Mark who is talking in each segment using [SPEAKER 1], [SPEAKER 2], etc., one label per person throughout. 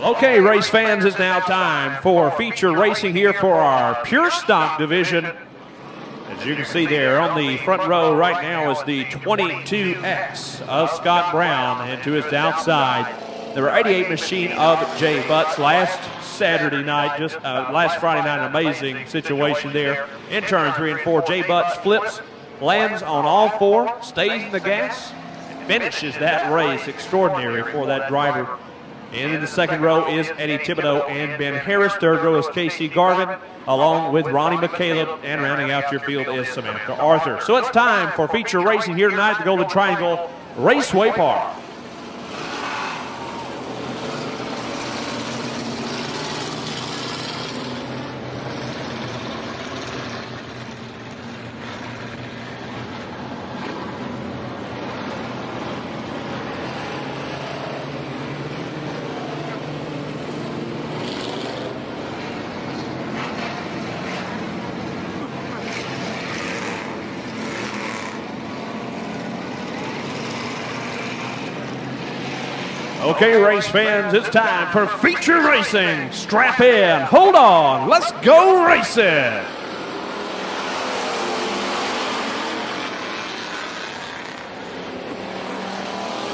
[SPEAKER 1] Okay, race fans, it's now time for feature racing here for our pure stock division. As you can see there on the front row right now is the 22X of Scott Brown, and to his outside, the 88 machine of Jay Butts. Last Saturday night, last Friday night, an amazing situation there. In turn 3 and 4, Jay Butts flips, lands on all four, stays in the gas, and finishes that race. Extraordinary for that driver. And in the second row is Eddie Thibodeau and Ben Harris. Third row is Casey Garvin, along with Ronnie Mekalip, and rounding out your field is Samantha Arthur. So it's time for feature racing here tonight at the Golden Triangle Raceway Park. Okay, race fans, it's time for feature racing. Strap in, hold on, let's go racing.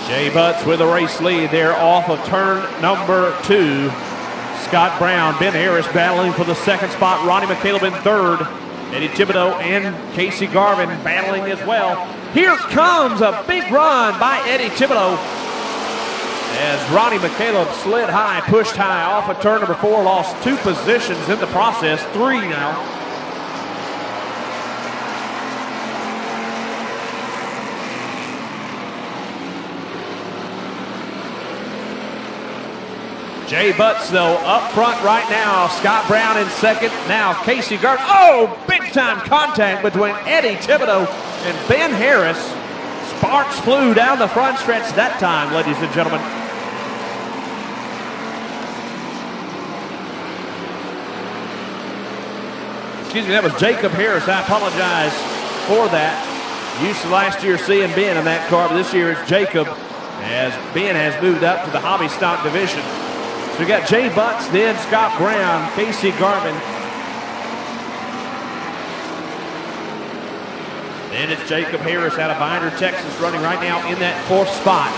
[SPEAKER 1] Jay Butts with a race lead there off of turn number 2. Scott Brown, Ben Harris battling for the second spot. Ronnie Mekalip in third. Eddie Thibodeau and Casey Garvin battling as well. Here comes a big run by Eddie Thibodeau, as Ronnie Mekalip slid high, pushed high off of turn number 4, lost 2 positions in the process, 3 now. Jay Butts, though, up front right now. Scott Brown in second. Now Casey Garvin. Oh, big-time contact between Eddie Thibodeau and Ben Harris. Sparks flew down the front stretch that time, ladies and gentlemen. Excuse me, that was Jacob Harris. I apologize for that. Used to last year seeing Ben in that car, but this year it's Jacob, as Ben has moved up to the hobby stock division. So we got Jay Butts, then Scott Brown, Casey Garvin. Then it's Jacob Harris out of Binder, Texas, running right now in that 4th spot.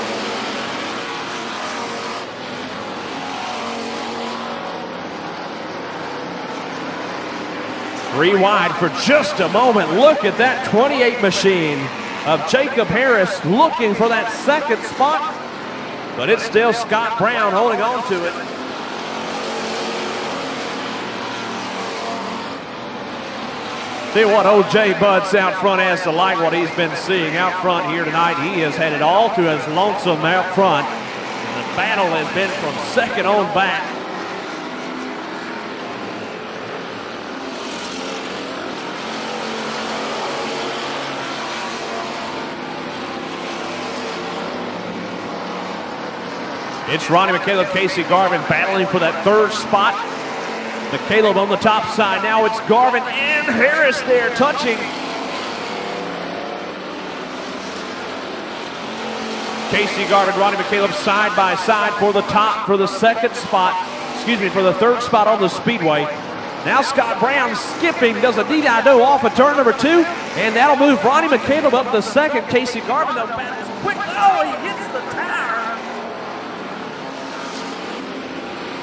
[SPEAKER 1] Three wide for just a moment. Look at that 28 machine of Jacob Harris looking for that second spot, but it's still Scott Brown holding on to it. See what old Jay Butts out front has to like what he's been seeing out front here tonight. He has had it all to his lonesome out front. The battle has been from second on back. It's Ronnie Mekalip, Casey Garvin battling for that 3rd spot. Mekalip on the top side. Now it's Garvin and Harris there touching. Casey Garvin, Ronnie Mekalip side by side for the top, for the second spot. Excuse me, for the 3rd spot on the speedway. Now Scott Brown skipping, does a D-I-Do off of turn number 2, and that'll move Ronnie Mekalip up the second. Casey Garvin, though, battles quick. Oh, he hits the tire.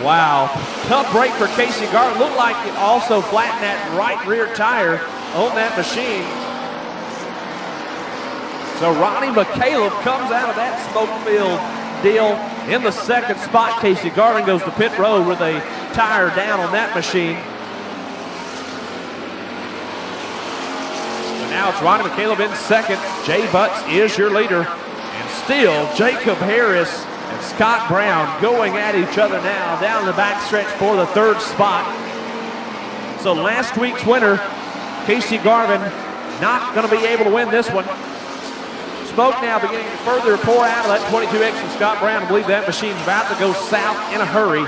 [SPEAKER 1] Wow, tough break for Casey Garvin. Looked like it also flattened that right rear tire on that machine. So Ronnie Mekalip comes out of that smoke-filled deal in the 2nd spot. Casey Garvin goes to pit road with a tire down on that machine. So now it's Ronnie Mekalip in 2nd. Jay Butts is your leader. And still Jacob Harris and Scott Brown going at each other now down the backstretch for the 3rd spot. So last week's winner, Casey Garvin, not going to be able to win this one. Smoke now beginning to further pour out of that 22X from Scott Brown. I believe that machine's about to go south in a hurry.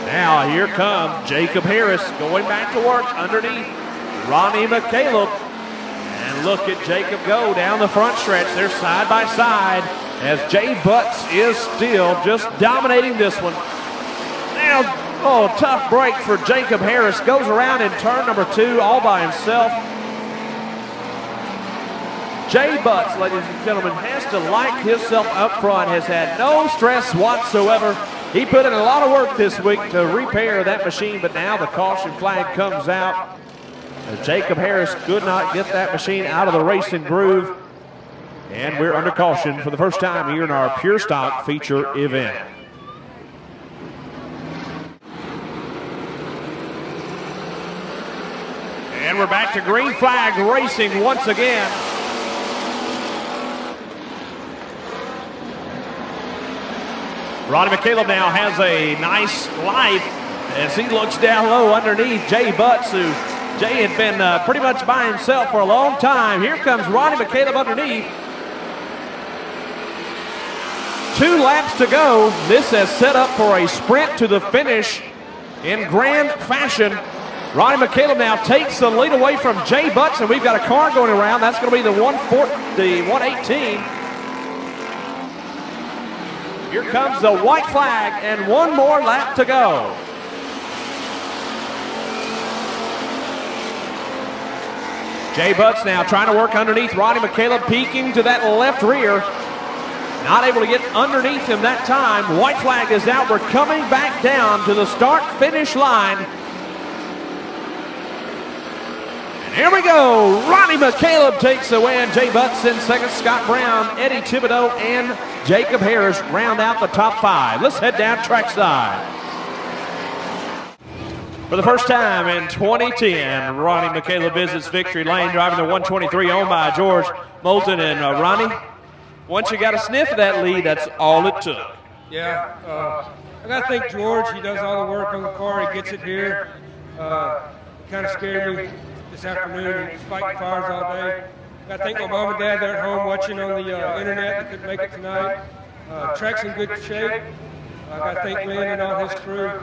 [SPEAKER 1] Now here comes Jacob Harris going back to work underneath Ronnie Mekalip. And And look at Jacob go down the front stretch. They're side by side as Jay Butts is still just dominating this one. Now, oh, tough break for Jacob Harris. Goes around in turn number 2 all by himself. Jay Butts, ladies and gentlemen, has to like himself up front. Has had no stress whatsoever. He put in a lot of work this week to repair that machine, but now the caution flag comes out. Jacob Harris could not get that machine out of the racing groove. And we're under caution for the first time here in our Pure Stock feature event. And we're back to green flag racing once again. Ronnie Mekalip now has a nice life as he looks down low underneath Jay Butts, who Jay had been pretty much by himself for a long time. Here comes Ronnie Mekalip underneath. 2 laps to go. This has set up for a sprint to the finish in grand fashion. Ronnie Mekalip now takes the lead away from Jay Butts, and we've got a car going around. That's going to be the 118. Here comes the white flag, and 1 more lap to go. Jay Butts now trying to work underneath Ronnie Mekalip, peeking to that left rear. Not able to get underneath him that time. White flag is out. We're coming back down to the start-finish line. And here we go. Ronnie Mekalip takes the win. Jay Butts in second. Scott Brown, Eddie Thibodeau, and Jacob Harris round out the top 5. Let's head down trackside. For the first time in 2010, Ronnie Mekalip visits victory lane, driving the 123 owned by George Moulton. And Ronnie, once you got a sniff of that lead, that's all it took.
[SPEAKER 2] Yeah, I got to thank George. He does all the work on the car. He gets it here. Kind of scared me this afternoon. He's fighting fires all day. I got to thank my mom and dad. They're at home watching on the internet. They couldn't make it tonight. Track's in good shape. I got to thank Lynn and all his crew.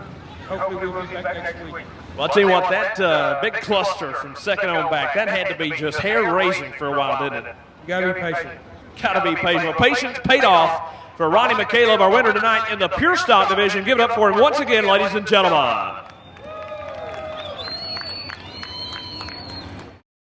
[SPEAKER 2] Hopefully we'll be back next week.
[SPEAKER 1] Well, I'll tell you what, that big cluster from second on back, that had to be just hair-raising for a while, didn't it?
[SPEAKER 2] You got to be patient.
[SPEAKER 1] Got to be patient. Well, patience paid off for Ronnie Mekalip, our winner tonight in the Pure Stock division. Give it up for him once again, ladies and gentlemen.